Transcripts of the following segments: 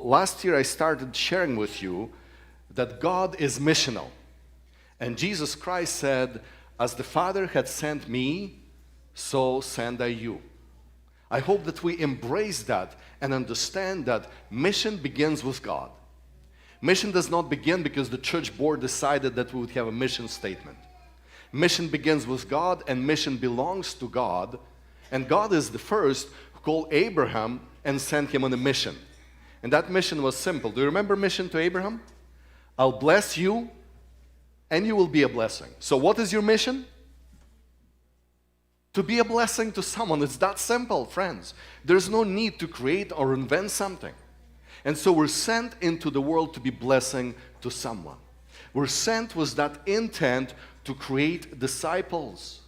Last year I started sharing with you that God is missional. And Jesus Christ said, "As the Father had sent me, so send I you." I hope that we embrace that and understand that mission begins with God. Mission does not begin because the church board decided that we would have a mission statement. Mission begins with God, and mission belongs to God. And God is the first who called Abraham and sent him on a mission. And that mission was simple. Do you remember mission to Abraham? I'll bless you and you will be a blessing. So what is your mission? To be a blessing to someone. It's that simple, friends. There's no need to create or invent something. And so we're sent into the world to be blessing to someone. We're sent with that intent to create disciples,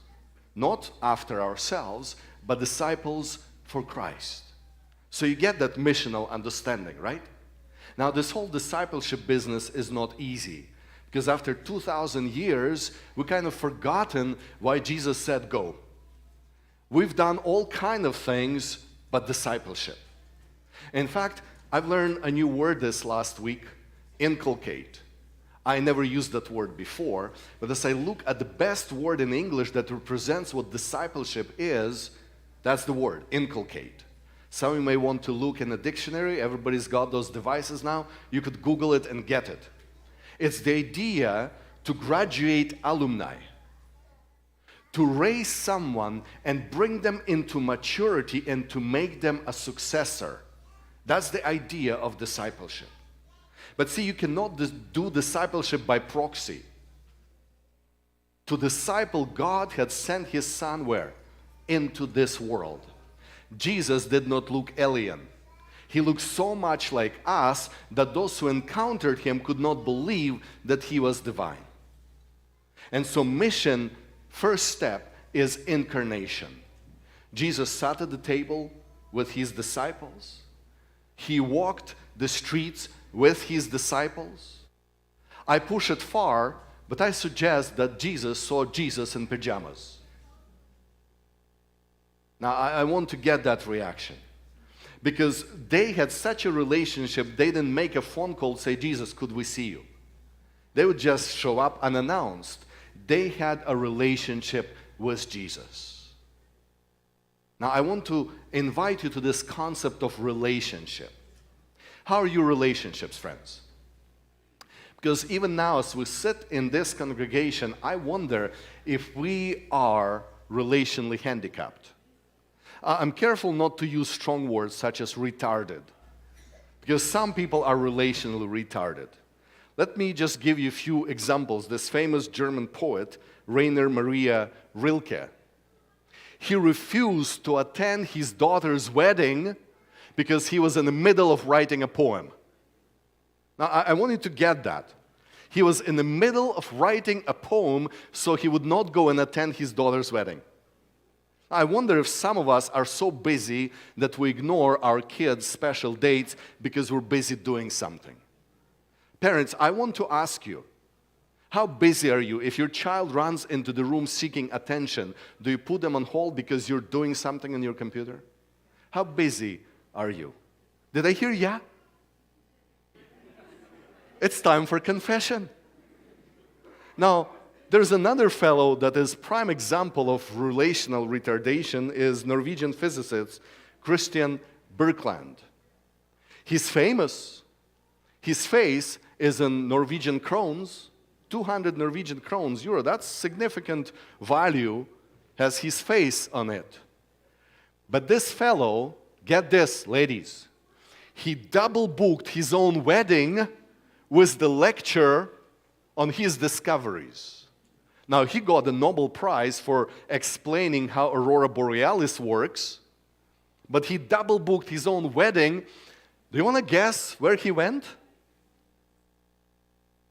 not after ourselves, but disciples for Christ. So you get that missional understanding, right? Now this whole discipleship business is not easy, because after 2,000 years, we kind of forgotten why Jesus said go. We've done all kind of things but discipleship. In fact, I've learned a new word this last week, inculcate. I never used that word before, but as I look at the best word in English that represents what discipleship is, that's the word, inculcate. Some of you may want to look in a dictionary. Everybody's got those devices now. You could Google it and get it. It's the idea to graduate alumni, to raise someone and bring them into maturity and to make them a successor. That's the idea of discipleship. But see, you cannot do discipleship by proxy. To disciple, God had sent His Son where? Into this world. Jesus did not look alien. He looked so much like us that those who encountered Him could not believe that He was divine. And so mission, first step, is incarnation. Jesus sat at the table with His disciples. He walked the streets with His disciples. I push it far, but I suggest that Jesus saw Jesus in pajamas. Now, I want to get that reaction, because they had such a relationship, they didn't make a phone call, say, "Jesus, could we see you?" They would just show up unannounced. They had a relationship with Jesus. Now, I want to invite you to this concept of relationship. How are your relationships, friends? Because even now, as we sit in this congregation, I wonder if we are relationally handicapped. I'm careful not to use strong words such as retarded, because some people are relationally retarded. Let me just give you a few examples. This famous German poet, Rainer Maria Rilke, he refused to attend his daughter's wedding because he was in the middle of writing a poem. Now, I want you to get that. He was in the middle of writing a poem, so he would not go and attend his daughter's wedding. I wonder if some of us are so busy that we ignore our kids' special dates because we're busy doing something. Parents, I want to ask you, how busy are you? If your child runs into the room seeking attention, do you put them on hold because you're doing something on your computer? How busy are you? Did I hear yeah? It's time for confession. Now, there's another fellow that is prime example of relational retardation, is Norwegian physicist Christian Birkeland. He's famous. His face is in Norwegian krones, 200 Norwegian krones, euro. That's significant value, has his face on it. But this fellow, get this, ladies, he double booked his own wedding with the lecture on his discoveries. Now, he got the Nobel Prize for explaining how Aurora Borealis works, but he double booked his own wedding. Do you want to guess where he went?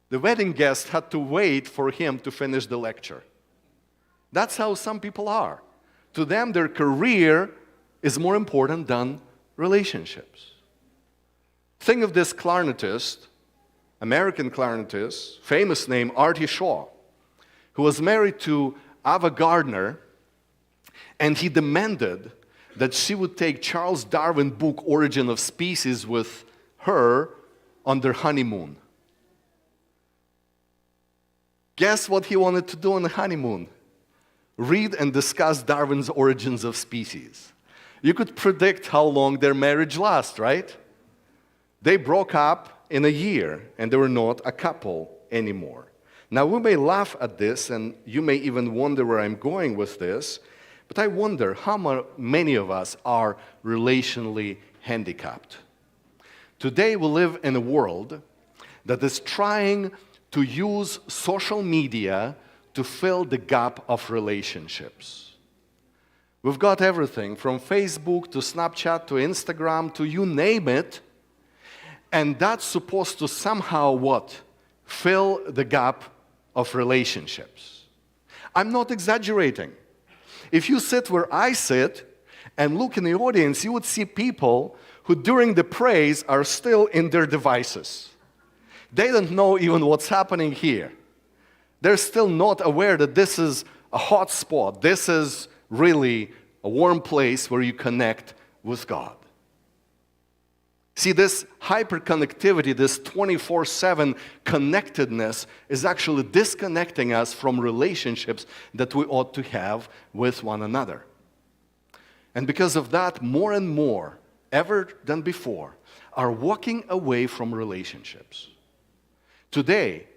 The wedding guest had to wait for him to finish the lecture. That's how some people are. To them, their career is more important than relationships. Think of this clarinetist, American clarinetist, famous name Artie Shaw, who was married to Ava Gardner, and he demanded that she would take Charles Darwin's book, Origin of Species, with her on their honeymoon. Guess what he wanted to do on the honeymoon? Read and discuss Darwin's Origins of Species. You could predict how long their marriage lasts, right? They broke up in a year, and they were not a couple anymore. Now, we may laugh at this, and you may even wonder where I'm going with this, but I wonder how many of us are relationally handicapped. Today, we live in a world that is trying to use social media to fill the gap of relationships. We've got everything from Facebook to Snapchat to Instagram to you name it, and that's supposed to somehow what? Fill the gap of relationships. I'm not exaggerating. If you sit where I sit and look in the audience, you would see people who during the praise are still in their devices. They don't know even what's happening here. They're still not aware that this is a hot spot. This is really a warm place where you connect with God. See, this hyperconnectivity, this 24/7 connectedness is actually disconnecting us from relationships that we ought to have with one another. And because of that, more and more, ever than before, are walking away from relationships. Today,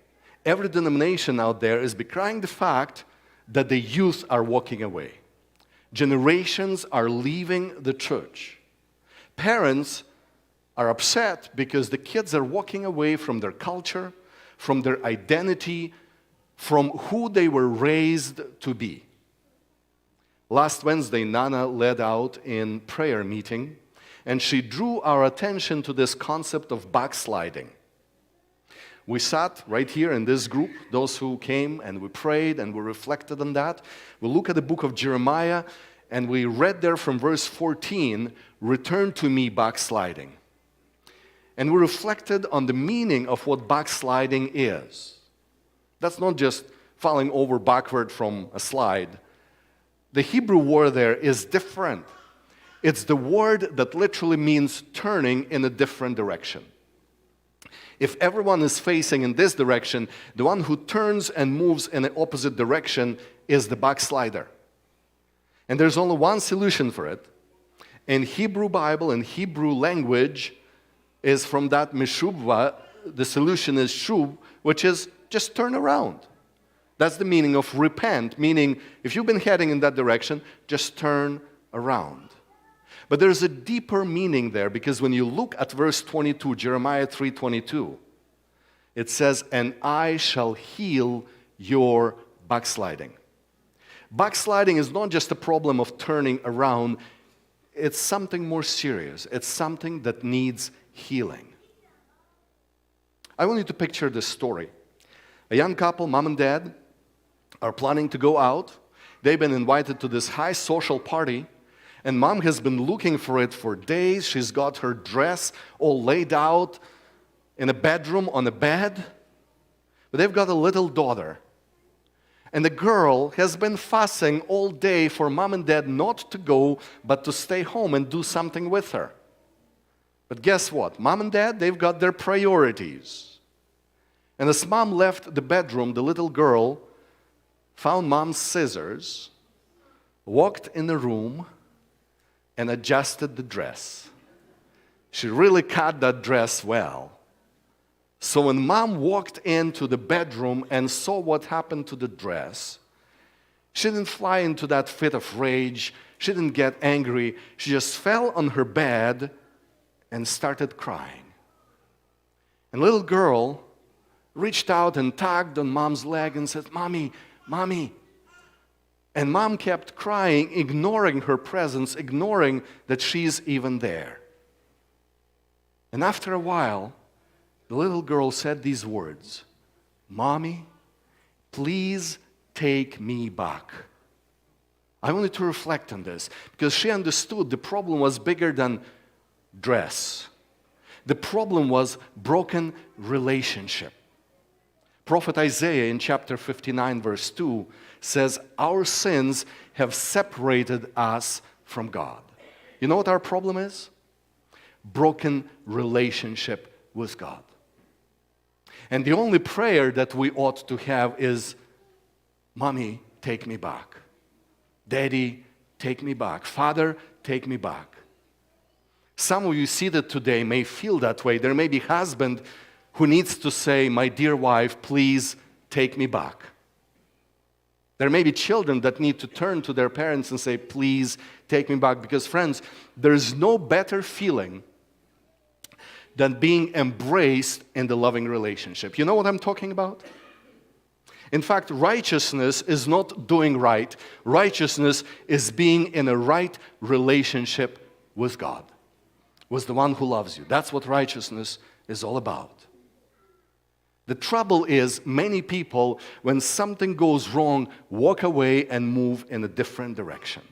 every denomination out there is decrying the fact that the youth are walking away. Generations are leaving the church. Parents are upset because the kids are walking away from their culture, from their identity, from who they were raised to be. Last Wednesday, Nana led out in prayer meeting, and she drew our attention to this concept of backsliding. We sat right here in this group, those who came, and we prayed and we reflected on that. We look at the book of Jeremiah, and we read there from verse 14, "Return to me, backsliding." And we reflected on the meaning of what backsliding is. That's not just falling over backward from a slide. The Hebrew word there is different. It's the word that literally means turning in a different direction. If everyone is facing in this direction, the one who turns and moves in the opposite direction is the backslider. And there's only one solution for it. In Hebrew Bible, in Hebrew language, is from that meshubva, the solution is shub, which is just turn around. That's the meaning of repent, meaning if you've been heading in that direction, just turn around. But there's a deeper meaning there, because when you look at verse 22, Jeremiah 3:22, it says, "And I shall heal your backsliding." Backsliding is not just a problem of turning around, it's something more serious. It's something that needs healing. I want you to picture this story. A young couple, mom and dad, are planning to go out. They've been invited to this high social party, and mom has been looking for it for days. She's got her dress all laid out in a bedroom on a bed. But they've got a little daughter. And the girl has been fussing all day for mom and dad not to go, but to stay home and do something with her. But guess what? Mom and dad, they've got their priorities. And as mom left the bedroom, the little girl found mom's scissors, walked in the room, and adjusted the dress. She really cut that dress well. So when mom walked into the bedroom and saw what happened to the dress, she didn't fly into that fit of rage. She didn't get angry. She just fell on her bed and started crying. And little girl reached out and tugged on mom's leg and said, "Mommy, Mommy." And mom kept crying, ignoring her presence, ignoring that she's even there. And after a while, the little girl said these words, "Mommy, please take me back." I wanted to reflect on this because she understood the problem was bigger than dress. The problem was broken relationship. Prophet Isaiah in chapter 59 verse 2 says, "Our sins have separated us from God." You know what our problem is? broken relationship with God. And the only prayer that we ought to have is, Mommy, take me back. Daddy, take me back. Father, take me back. Some of you seated today may feel that way. There may be a husband who needs to say, my dear wife, please take me back. There may be children that need to turn to their parents and say, please take me back. Because friends, there's no better feeling than being embraced in the loving relationship. You know what I'm talking about? In fact, righteousness is not doing right. Righteousness is being in a right relationship with God, with the one who loves you. That's what righteousness is all about. The trouble is, many people, when something goes wrong, walk away and move in a different direction.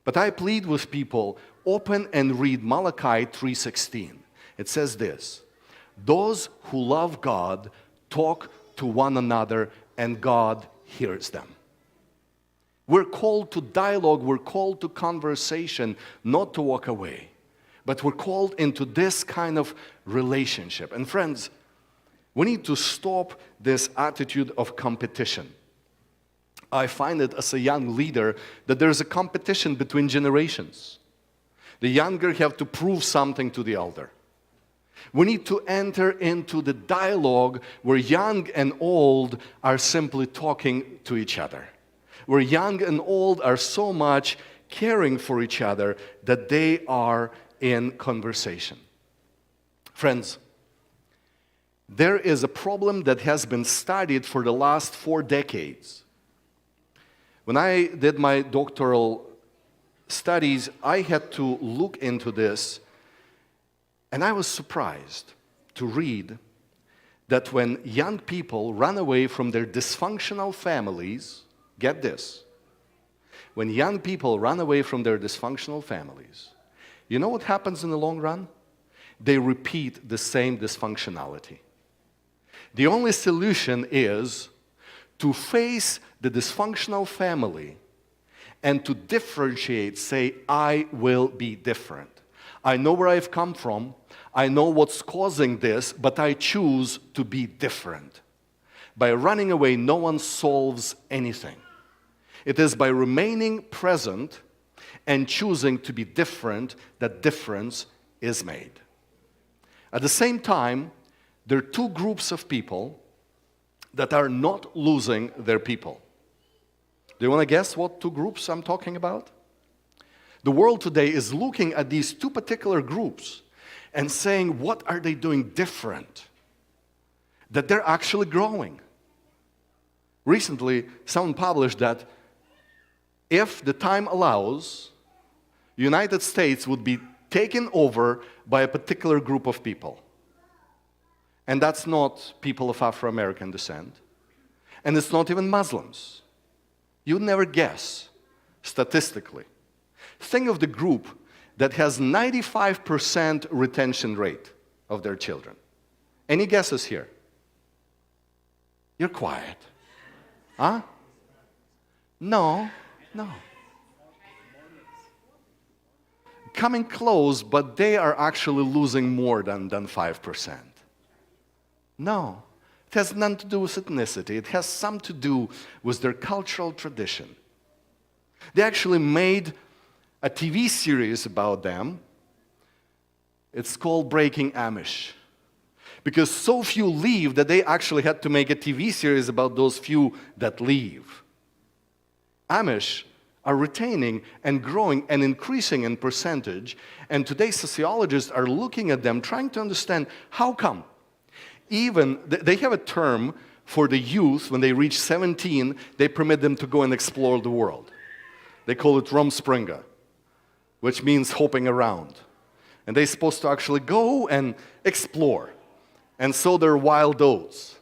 But I plead with people, open and read Malachi 3:16. It says this, those who love God talk to one another and God hears them. We're called to dialogue, we're called to conversation, not to walk away. But we're called into this kind of relationship. And friends, we need to stop this attitude of competition. I find it as a young leader that there's a competition between generations. The younger have to prove something to the elder. We need to enter into the dialogue where young and old are simply talking to each other. Where young and old are so much caring for each other that they are in conversation. Friends, there is a problem that has been studied for the last 4 decades. When I did my doctoral studies, I had to look into this, and I was surprised to read that when young people run away from their dysfunctional families, get this, when young people run away from their dysfunctional families, you know what happens in the long run? They repeat the same dysfunctionality. The only solution is to face the dysfunctional family and to differentiate, say, I will be different. I know where I've come from, I know what's causing this, but I choose to be different. By running away, no one solves anything. It is by remaining present and choosing to be different that difference is made. At the same time, there are 2 groups of people that are not losing their people. Do you want to guess what 2 groups I'm talking about? The world today is looking at these 2 particular groups and saying, what are they doing different? That they're actually growing. Recently, someone published that if the time allows, the United States would be taken over by a particular group of people. And that's not people of Afro-American descent. And it's not even Muslims. You'd never guess, statistically. Think of the group that has 95% retention rate of their children. Any guesses here? You're quiet. Huh? No. Coming close, but they are actually losing more than 5%. No, it has nothing to do with ethnicity. It has something to do with their cultural tradition. They actually made a TV series about them. It's called Breaking Amish. Because so few leave that they actually had to make a TV series about those few that leave. Amish are retaining and growing and increasing in percentage, and today sociologists are looking at them trying to understand how come. Even, they have a term for the youth, when they reach 17, they permit them to go and explore the world. They call it Rumspringa, which means hopping around. And they're supposed to actually go and explore and sow their wild oats.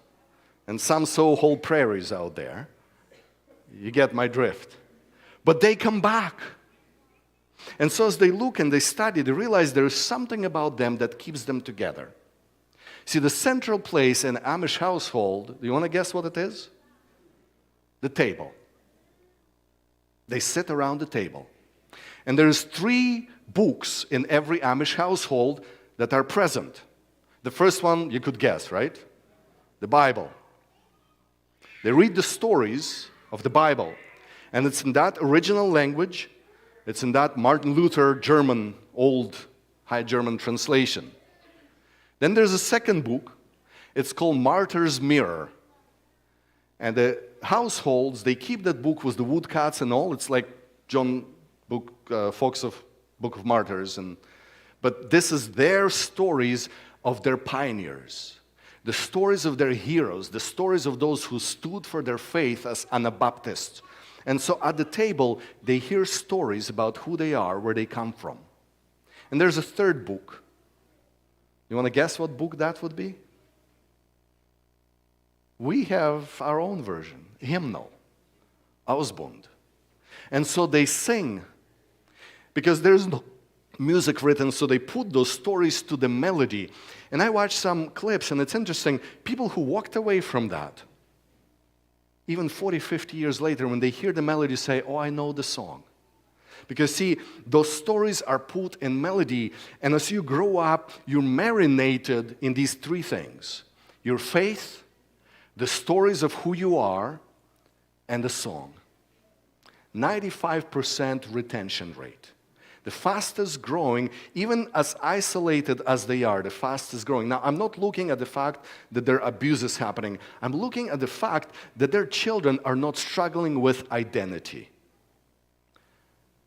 And some sow whole prairies out there. You get my drift. But they come back. And so as they look and they study, they realize there's something about them that keeps them together. See, the central place in Amish household, do you want to guess what it is? The table. They sit around the table. And there's 3 books in every Amish household that are present. The first one, you could guess, right? The Bible. They read the stories of the Bible, and it's in that original language. It's in that Martin Luther German, old High German translation. Then there's a second book. It's called Martyr's Mirror. And the households, they keep that book with the woodcuts and all. It's like John Fox of Book of Martyrs. But this is their stories of their pioneers, the stories of their heroes, the stories of those who stood for their faith as Anabaptists. And so at the table, they hear stories about who they are, where they come from. And there's a third book. You want to guess what book that would be? We have our own version, hymnal, Ausbund. And so they sing, because there's no music written, so they put those stories to the melody. And I watched some clips, and it's interesting, people who walked away from that, even 40, 50 years later, when they hear the melody, say, oh, I know the song. Because see, those stories are put in melody, and as you grow up, you're marinated in these three things: your faith, the stories of who you are, and the song. 95% retention rate. The fastest growing, even as isolated as they are, the fastest growing. Now, I'm not looking at the fact that there are abuses happening. I'm looking at the fact that their children are not struggling with identity.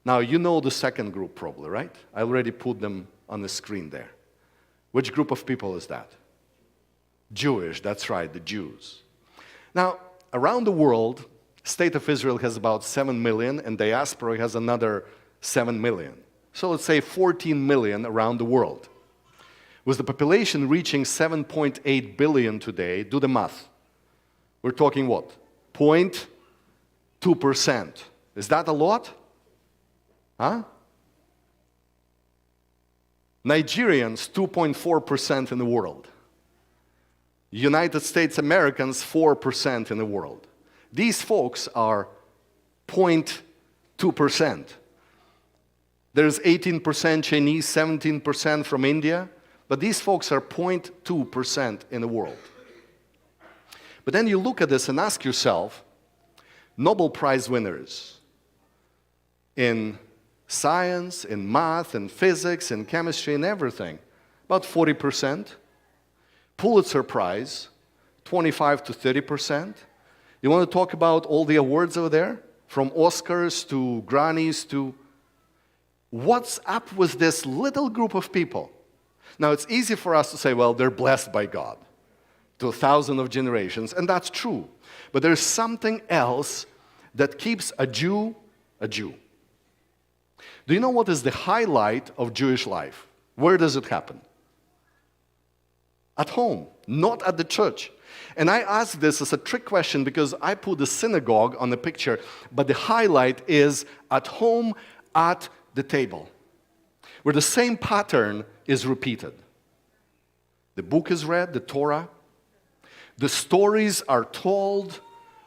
Now, you know the second group probably, right? I already put them on the screen there. Which group of people is that? Jewish, that's right, the Jews. Now, around the world, State of Israel has about 7 million, and diaspora has another 7 million. So let's say 14 million around the world. With the population reaching 7.8 billion today, do the math. We're talking what? 0.2%. Is that a lot? Huh? Nigerians, 2.4% in the world. United States Americans, 4% in the world. These folks are 0.2%. There's 18% Chinese, 17% from India, but these folks are 0.2% in the world. But then you look at this and ask yourself, Nobel Prize winners in science, in math, in physics, in chemistry, in everything, about 40%. Pulitzer Prize, 25 to 30%. You want to talk about all the awards over there? From Oscars to Grammys to... What's up with this little group of people? Now, it's easy for us to say, well, they're blessed by God to 1,000 of generations, and that's true. But there's something else that keeps a Jew a Jew. Do you know what is the highlight of Jewish life? Where does it happen? At home, not at the church. And I ask this as a trick question because I put the synagogue on the picture, but the highlight is at home at the table, where the same pattern is repeated. The book is read, the Torah. The stories are told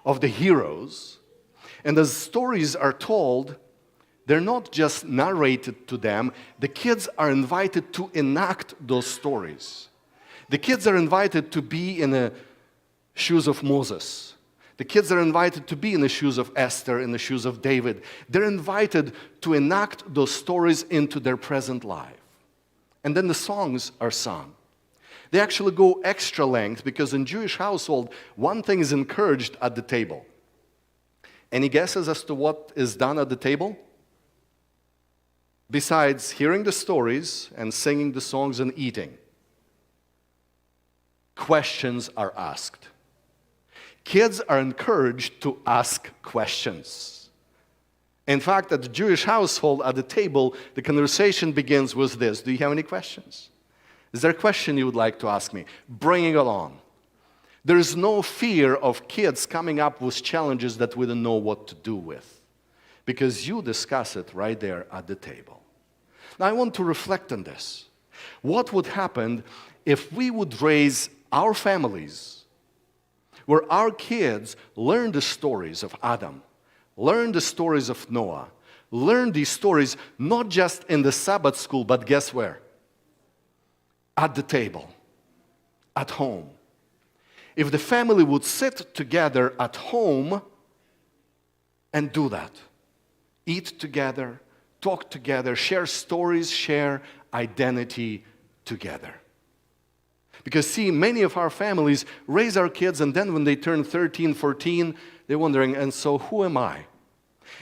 of the heroes. And as stories are told, they're not just narrated to them. The kids are invited to enact those stories. The kids are invited to be in the shoes of Moses. The kids are invited to be in the shoes of Esther, in the shoes of David. They're invited to enact those stories into their present life. And then the songs are sung. They actually go extra length because in Jewish household, one thing is encouraged at the table. Any guesses as to what is done at the table? Besides hearing the stories and singing the songs and eating, questions are asked. Kids are encouraged to ask questions. In fact, at the Jewish household, at the table, the conversation begins with this. Do you have any questions? Is there a question you would like to ask me? Bring it along. There is no fear of kids coming up with challenges that we don't know what to do with, because you discuss it right there at the table. Now, I want to reflect on this. What would happen if we would raise our families where our kids learn the stories of Adam, learn the stories of Noah, learn these stories not just in the Sabbath school, but guess where? At the table, at home. If the family would sit together at home and do that, eat together, talk together, share stories, share identity together. Because see, many of our families raise our kids, and then when they turn 13, 14, they're wondering, and so who am I?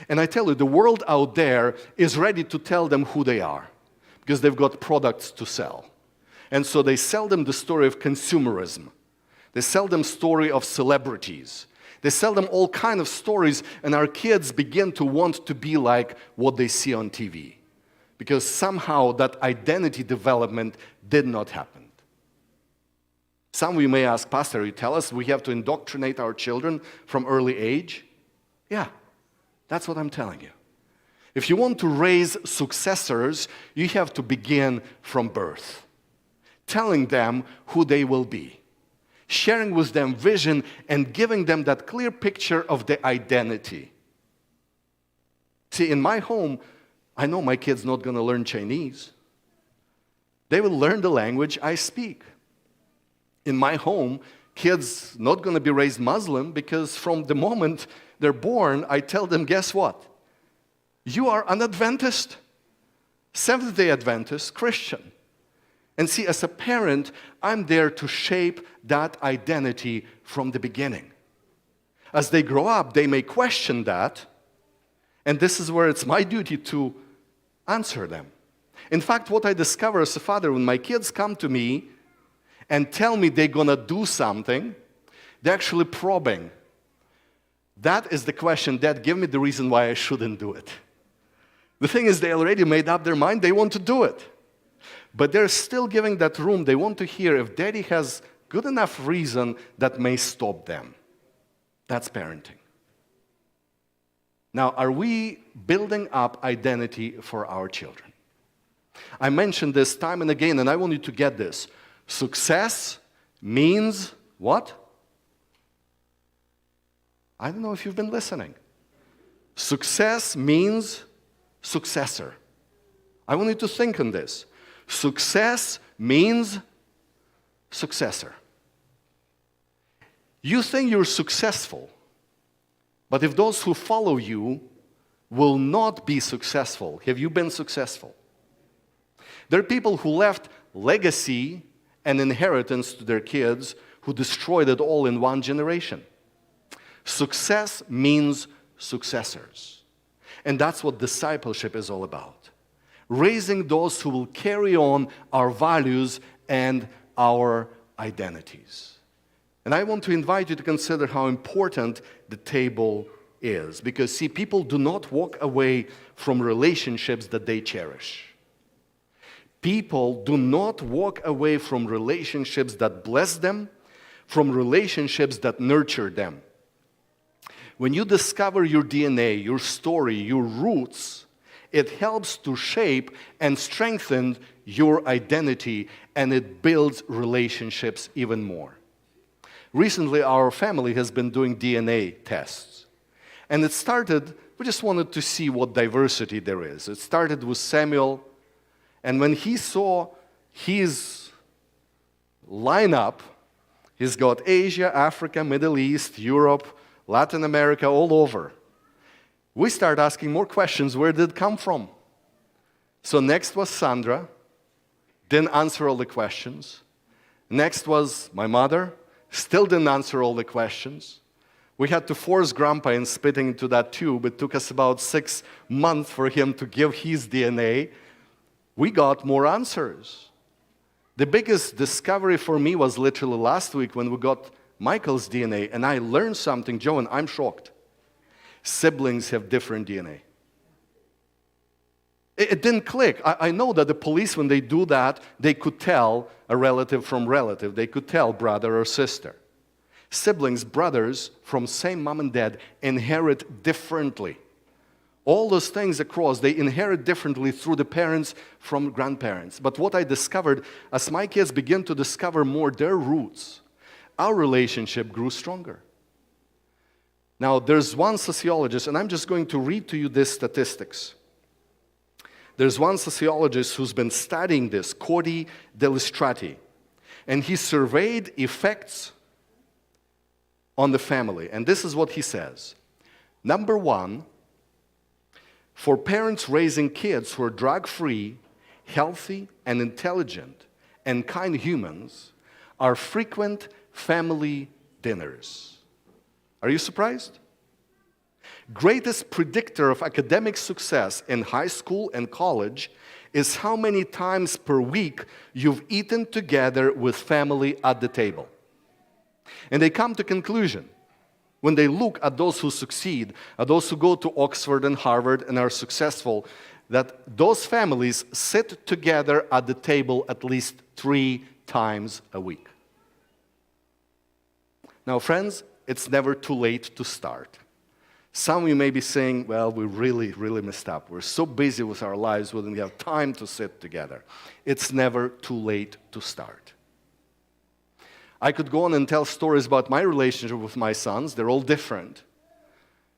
And I tell you, the world out there is ready to tell them who they are, because they've got products to sell. And so they sell them the story of consumerism. They sell them story of celebrities. They sell them all kind of stories, and our kids begin to want to be like what they see on TV. Because somehow that identity development did not happen. Some of you may ask, Pastor, you tell us we have to indoctrinate our children from early age? Yeah, that's what I'm telling you. If you want to raise successors, you have to begin from birth, telling them who they will be, sharing with them vision and giving them that clear picture of the identity. See, in my home, I know my kid's not going to learn Chinese. They will learn the language I speak. In my home, kids not going to be raised Muslim because from the moment they're born, I tell them, guess what? You are an Adventist, Seventh-day Adventist, Christian. And see, as a parent, I'm there to shape that identity from the beginning. As they grow up, they may question that, and this is where it's my duty to answer them. In fact, what I discover as a father, when my kids come to me and tell me they're going to do something, they're actually probing. That is the question, Dad, give me the reason why I shouldn't do it. The thing is, they already made up their mind, they want to do it. But they're still giving that room. They want to hear if Daddy has good enough reason that may stop them. That's parenting. Now, are we building up identity for our children? I mentioned this time and again, and I want you to get this. Success means what? I don't know if you've been listening. Success means successor. I want you to think on this. Success means successor. You think you're successful, but if those who follow you will not be successful, have you been successful? There are people who left legacy and inheritance to their kids who destroyed it all in one generation. Success means successors. And that's what discipleship is all about. Raising those who will carry on our values and our identities. And I want to invite you to consider how important the table is. Because, see, people do not walk away from relationships that they cherish. People do not walk away from relationships that bless them, from relationships that nurture them. When you discover your DNA, your story, your roots, it helps to shape and strengthen your identity, and it builds relationships even more. Recently, our family has been doing DNA tests. And it started, we just wanted to see what diversity there is. It started with Samuel. And when he saw his lineup, he's got Asia, Africa, Middle East, Europe, Latin America, all over. We start asking more questions. Where did it come from? So next was Sandra. Didn't answer all the questions. Next was my mother. Still didn't answer all the questions. We had to force Grandpa in spitting into that tube. It took us about 6 months for him to give his DNA. We got more answers. The biggest discovery for me was literally last week when we got Michael's DNA, and I learned something, Joe, and I'm shocked. Siblings have different DNA. It didn't click. I know that the police, when they do that, they could tell a relative from relative. They could tell brother or sister. Siblings, brothers from same mom and dad inherit differently. All those things across, they inherit differently through the parents from grandparents. But what I discovered, as my kids begin to discover more their roots, our relationship grew stronger. Now, there's one sociologist, and I'm just going to read to you these statistics. There's one sociologist who's been studying this, Cody Delistrati, and he surveyed effects on the family. And this is what he says. Number one, for parents raising kids who are drug-free, healthy, and intelligent, and kind humans, are frequent family dinners. Are you surprised? Greatest predictor of academic success in high school and college is how many times per week you've eaten together with family at the table. And they come to conclusion when they look at those who succeed, at those who go to Oxford and Harvard and are successful, that those families sit together at the table at least 3 times a week. Now, friends, it's never too late to start. Some of you may be saying, well, we really messed up. We're so busy with our lives, we don't have time to sit together. It's never too late to start. I could go on and tell stories about my relationship with my sons. They're all different.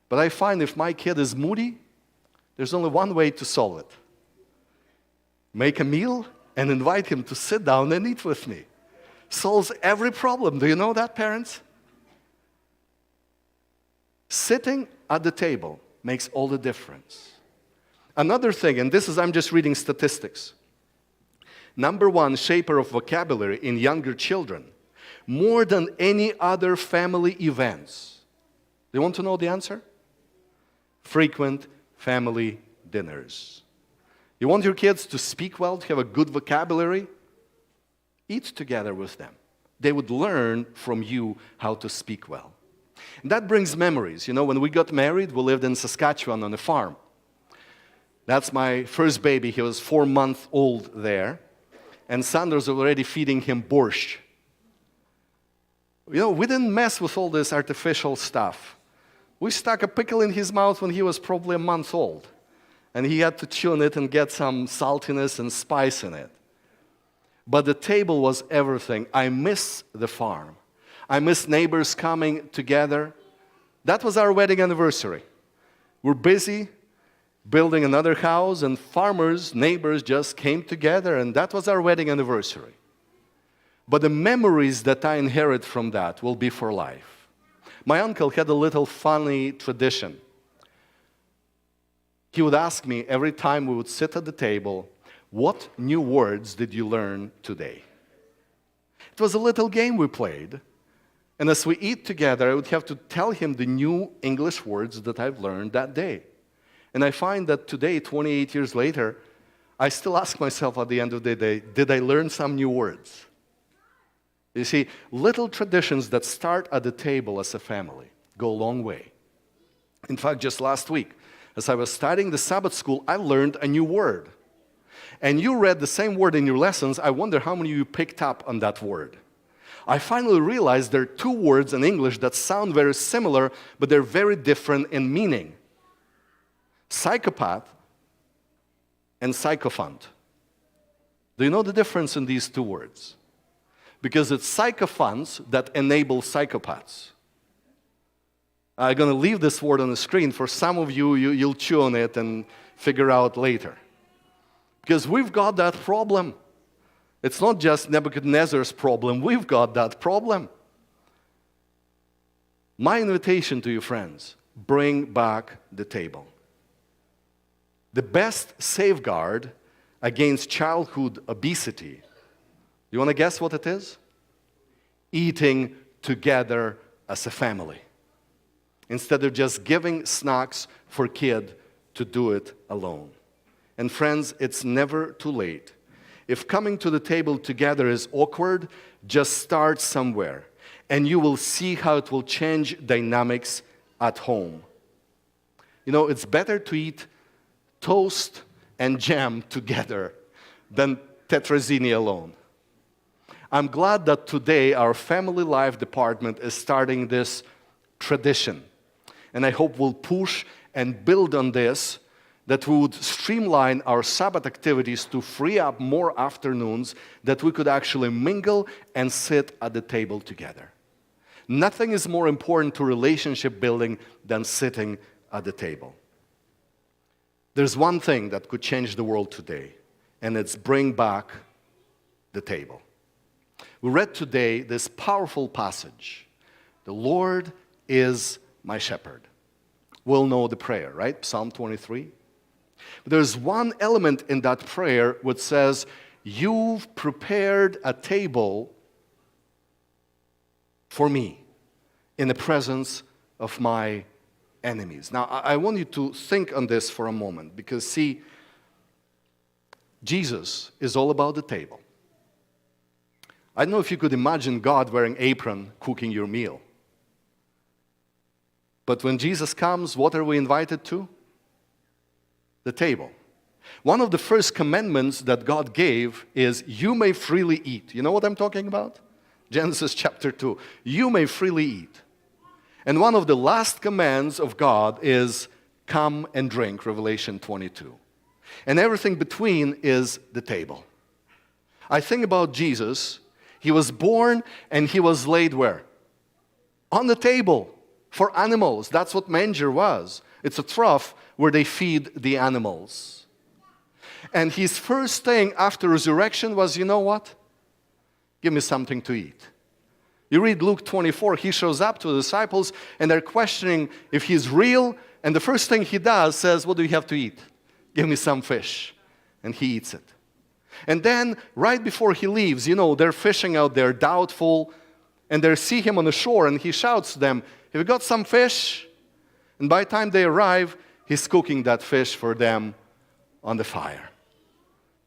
But I find if my kid is moody, there's only one way to solve it. Make a meal and invite him to sit down and eat with me. Solves every problem. Do you know that, parents? Sitting at the table makes all the difference. Another thing, and this is, I'm just reading statistics. Number one shaper of vocabulary in younger children, more than any other family events. Do you want to know the answer? Frequent family dinners. You want your kids to speak well, to have a good vocabulary? Eat together with them. They would learn from you how to speak well. And that brings memories. You know, when we got married, we lived in Saskatchewan on a farm. That's my first baby. He was 4 months old there. And Sanders was already feeding him borscht. You know, we didn't mess with all this artificial stuff. We stuck a pickle in his mouth when he was probably a month old. And he had to chew on it and get some saltiness and spice in it. But the table was everything. I miss the farm. I miss neighbors coming together. That was our wedding anniversary. We're busy building another house, and farmers, neighbors just came together, and that was our wedding anniversary. But the memories that I inherit from that will be for life. My uncle had a little funny tradition. He would ask me every time we would sit at the table, what new words did you learn today? It was a little game we played. And as we eat together, I would have to tell him the new English words that I've learned that day. And I find that today, 28 years later, I still ask myself at the end of the day, did I learn some new words? You see, little traditions that start at the table as a family go a long way. In fact, just last week, as I was studying the Sabbath school, I learned a new word. And you read the same word in your lessons. I wonder how many of you picked up on that word. I finally realized there are 2 words in English that sound very similar, but they're very different in meaning. Psychopath and sycophant. Do you know the difference in these 2 words? Because it's sycophants that enable psychopaths. I'm going to leave this word on the screen. For some of you, you'll chew on it and figure out later. Because we've got that problem. It's not just Nebuchadnezzar's problem. We've got that problem. My invitation to you, friends, bring back the table. The best safeguard against childhood obesity, you want to guess what it is? Eating together as a family. Instead of just giving snacks for kid to do it alone. And friends, it's never too late. If coming to the table together is awkward, just start somewhere, and you will see how it will change dynamics at home. You know, it's better to eat toast and jam together than tetrazzini alone. I'm glad that today our family life department is starting this tradition, and I hope we'll push and build on this, that we would streamline our Sabbath activities to free up more afternoons that we could actually mingle and sit at the table together. Nothing is more important to relationship building than sitting at the table. There's one thing that could change the world today, and it's bring back the table. We read today this powerful passage. The Lord is my shepherd. We'll know the prayer, right? Psalm 23. But there's one element in that prayer which says, you've prepared a table for me in the presence of my enemies. Now, I want you to think on this for a moment, because see, Jesus is all about the table. I don't know if you could imagine God wearing apron cooking your meal. But when Jesus comes, what are we invited to? The table. One of the first commandments that God gave is, you may freely eat. You know what I'm talking about? Genesis chapter 2. You may freely eat. And one of the last commands of God is, come and drink, Revelation 22. And everything between is the table. I think about Jesus. He was born and he was laid where? On the table for animals. That's what manger was. It's a trough where they feed the animals. And his first thing after resurrection was, you know what? Give me something to eat. You read Luke 24, he shows up to the disciples and they're questioning if he's real. And the first thing he does says, what do you have to eat? Give me some fish. And he eats it. And then right before he leaves, they're fishing out there, doubtful. And they see him on the shore and he shouts to them, have you got some fish? And by the time they arrive, he's cooking that fish for them on the fire.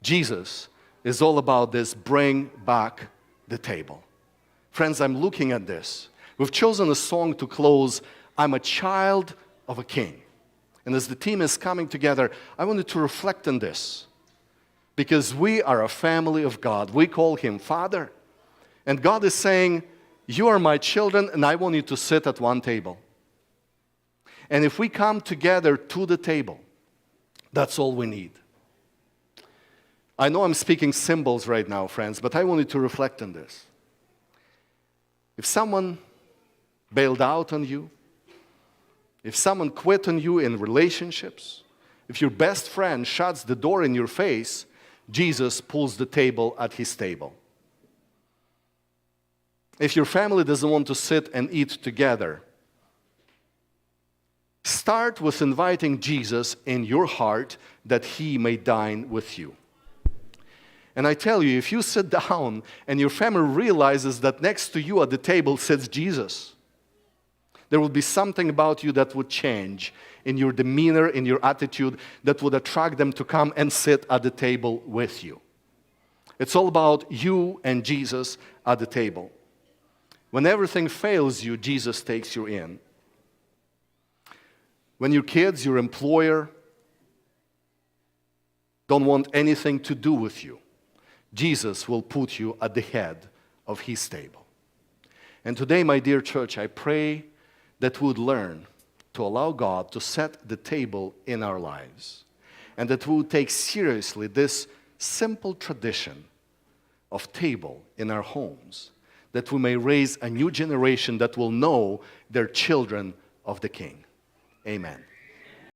Jesus is all about this, bring back the table. Friends, I'm looking at this. We've chosen a song to close, I'm a child of a king. And as the team is coming together, I wanted to reflect on this. Because we are a family of God. We call him Father. And God is saying, you are my children and I want you to sit at one table. And if we come together to the table, that's all we need. I know I'm speaking symbols right now, friends, but I want you to reflect on this. If someone bailed out on you, if someone quit on you in relationships, if your best friend shuts the door in your face, Jesus pulls the table at his table. If your family doesn't want to sit and eat together, start with inviting Jesus in your heart that he may dine with you. And I tell you, if you sit down and your family realizes that next to you at the table sits Jesus, there will be something about you that would change in your demeanor, in your attitude, that would attract them to come and sit at the table with you. It's all about you and Jesus at the table. When everything fails you, Jesus takes you in. When your kids, your employer, don't want anything to do with you, Jesus will put you at the head of his table. And today, my dear church, I pray that we would learn to allow God to set the table in our lives, and that we would take seriously this simple tradition of table in our homes, that we may raise a new generation that will know they're children of the King. Amen.